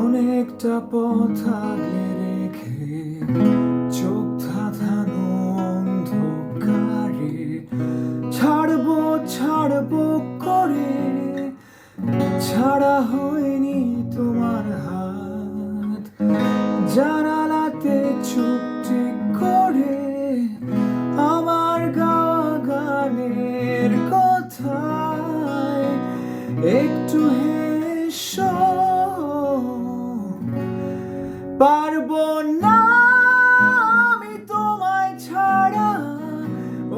অনেকটা পথ আগলে রেখে চোখ ধাঁধানো অন্ধকারে ছাড়বো ছাড়বো করে ছাড়া হয়নি তোমার হাত। জানালাতে চুপটি করে আমার গাওয়া গানের কথায় একটু হেসো। পারবো না আমি তোমায় ছাড়া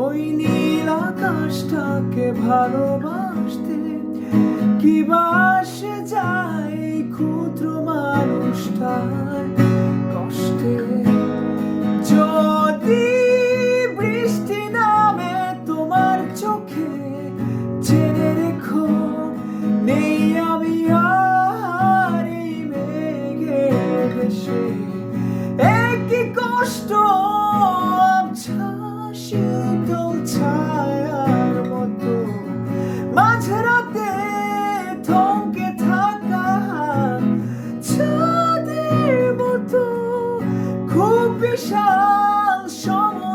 ওই নীল আকাশটাকে ভালোবাসতে। কি বাসে যায় এই ক্ষুদ্র মানুষটার কষ্টে। যদি বৃষ্টি নামে তোমার চোখে জেনে রেখো নেই আমি আর এই মেঘের দেশে। একই কষ্ট আবছা শীতল ছায়ার মতো মাঝরাতে থমকে থাকা চাঁদের মতো খুব বিশাল সময়।